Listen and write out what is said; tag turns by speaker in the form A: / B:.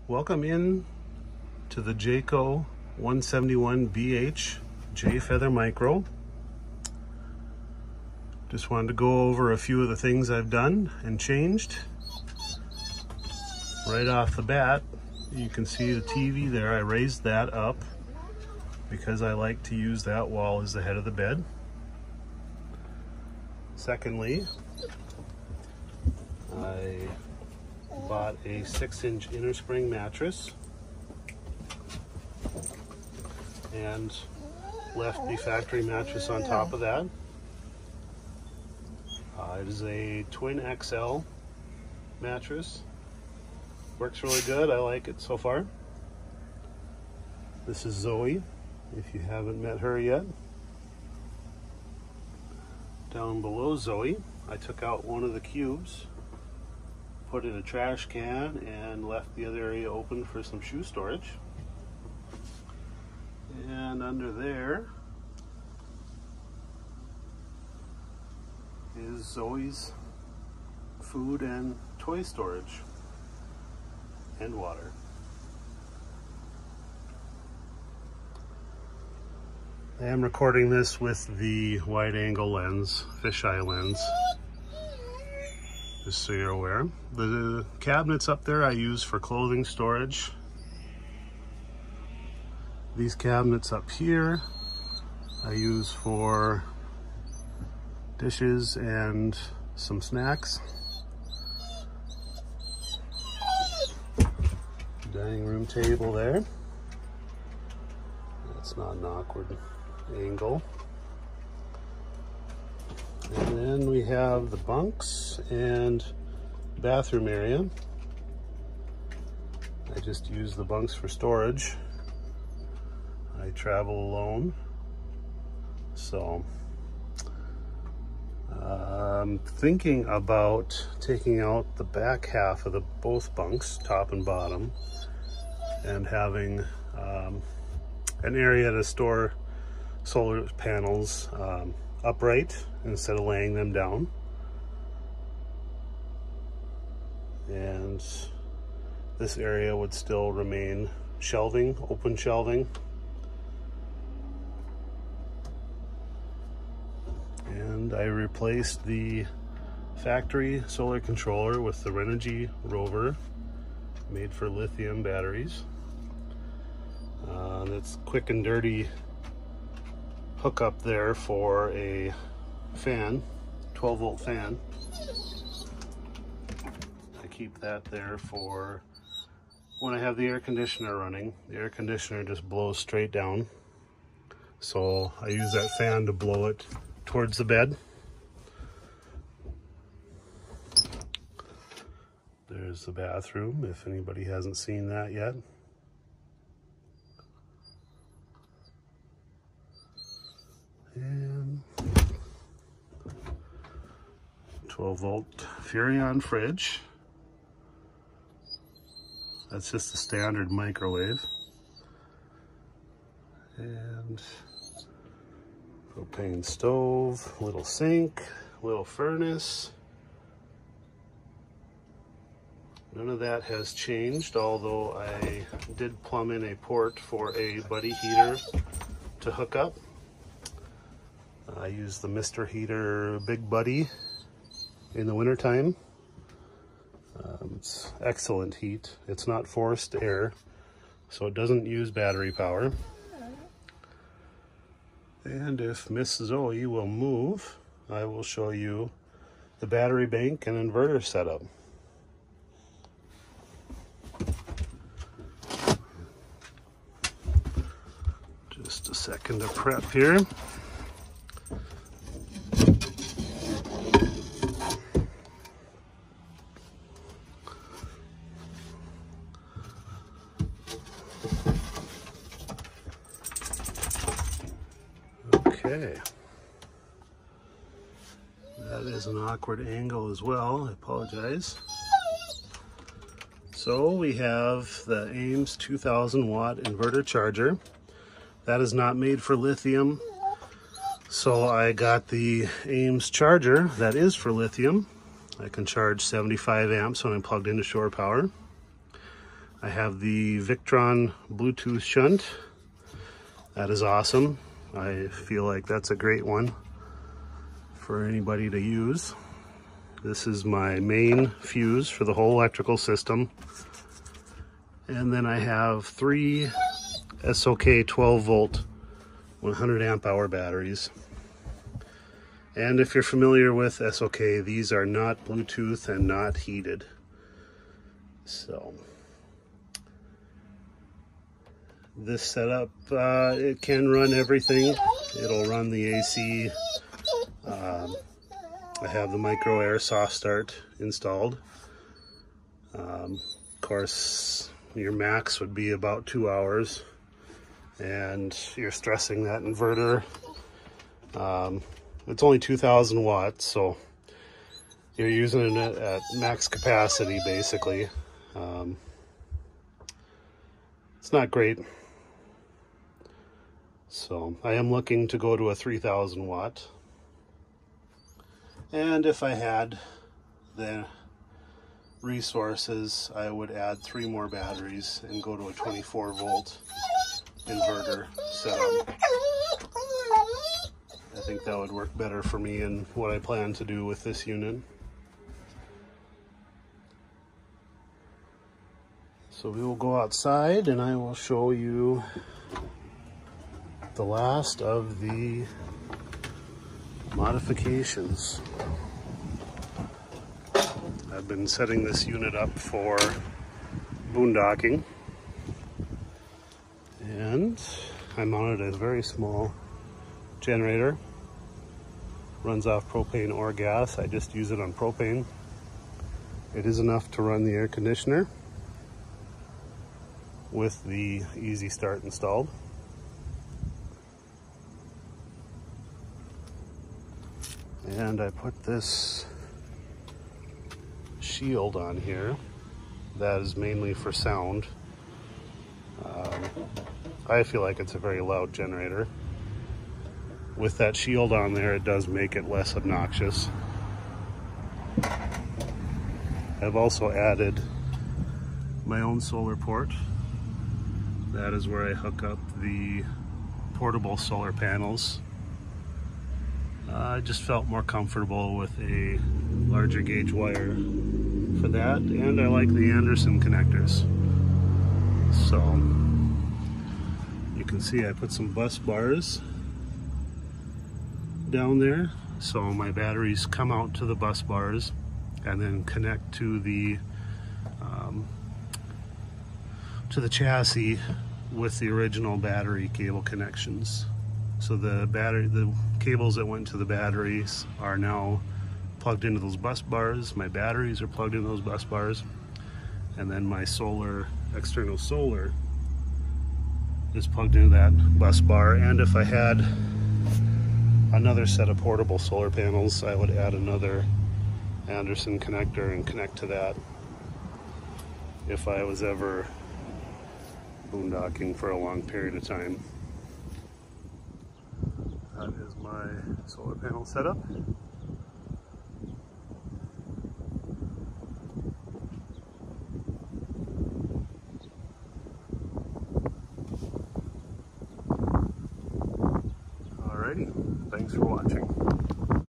A: Welcome in to the Jayco 171BH Jayfeather Micro. Just wanted to go over a few of the things I've done and changed. Right off the bat, you can see the TV there. I raised that up because I like to use that wall as the head of the bed. Secondly, I bought a 6-inch innerspring mattress and left the factory mattress on top of that. It is a twin XL mattress. Works really good. I like it so far. This is Zoe, if you haven't met her yet. Down below Zoe, I took out one of the cubes, put in a trash can, and left the other area open for some shoe storage. And under there is Zoe's food and toy storage and water. I am recording this with the wide angle lens, fisheye lens, just so you're aware. The cabinets up there I use for clothing storage. These cabinets up here I use for dishes and some snacks. Dining room table there. That's not an awkward angle. And then we have the bunks and bathroom area. I just use the bunks for storage. I travel alone, so I'm thinking about taking out the back half of both bunks, top and bottom, and having an area to store solar panels upright instead of laying them down. And this area would still remain shelving, open shelving. And I replaced the factory solar controller with the Renogy Rover, made for lithium batteries. That's quick and dirty hookup there for a fan, 12-volt fan. I keep that there for when I have the air conditioner running. The air conditioner just blows straight down, so I use that fan to blow it towards the bed. There's the bathroom, if anybody hasn't seen that yet. And 12-volt Furrion fridge. That's just a standard microwave. And propane stove, little sink, little furnace. None of that has changed, although I did plumb in a port for a buddy heater to hook up. I use the Mr. Heater Big Buddy in the wintertime. It's excellent heat. It's not forced air, so it doesn't use battery power. And if Miss Zoe will move, I will show you the battery bank and inverter setup. Just a second to prep here. Okay, that is an awkward angle as well, I apologize. So we have the Ames 2000 watt inverter charger. That is not made for lithium, so I got the Ames charger that is for lithium. I can charge 75 amps when I'm plugged into shore power. I have the Victron Bluetooth shunt. That is awesome. I feel like that's a great one for anybody to use. This is my main fuse for the whole electrical system. And then I have 3 SOK 12 volt 100 amp hour batteries. And if you're familiar with SOK, these are not Bluetooth and not heated. So this setup, it can run everything. It'll run the AC. I have the micro air soft start installed. Of course, your max would be about 2 hours, and you're stressing that inverter. It's only 2,000 watts, so you're using it at max capacity basically. It's not great. So I am looking to go to a 3,000 watt. And if I had the resources, I would add 3 more batteries and go to a 24 volt inverter setup. I think that would work better for me and what I plan to do with this unit. So we will go outside and I will show you the last of the modifications. I've been setting this unit up for boondocking, and I mounted a very small generator. Runs off propane or gas. I just use it on propane. It is enough to run the air conditioner with the Easy Start installed. And I put this shield on here that is mainly for sound. I feel like it's a very loud generator. With that shield on there, it does make it less obnoxious. I've also added my own solar port. That is where I hook up the portable solar panels. I just felt more comfortable with a larger gauge wire for that, and I like the Anderson connectors. So you can see I put some bus bars down there, so my batteries come out to the bus bars and then connect to the chassis with the original battery cable connections. So the cables that went to the batteries are now plugged into those bus bars. My batteries are plugged into those bus bars, and then my external solar is plugged into that bus bar. And if I had another set of portable solar panels, I would add another Anderson connector and connect to that if I was ever boondocking for a long period of time. That is my solar panel setup.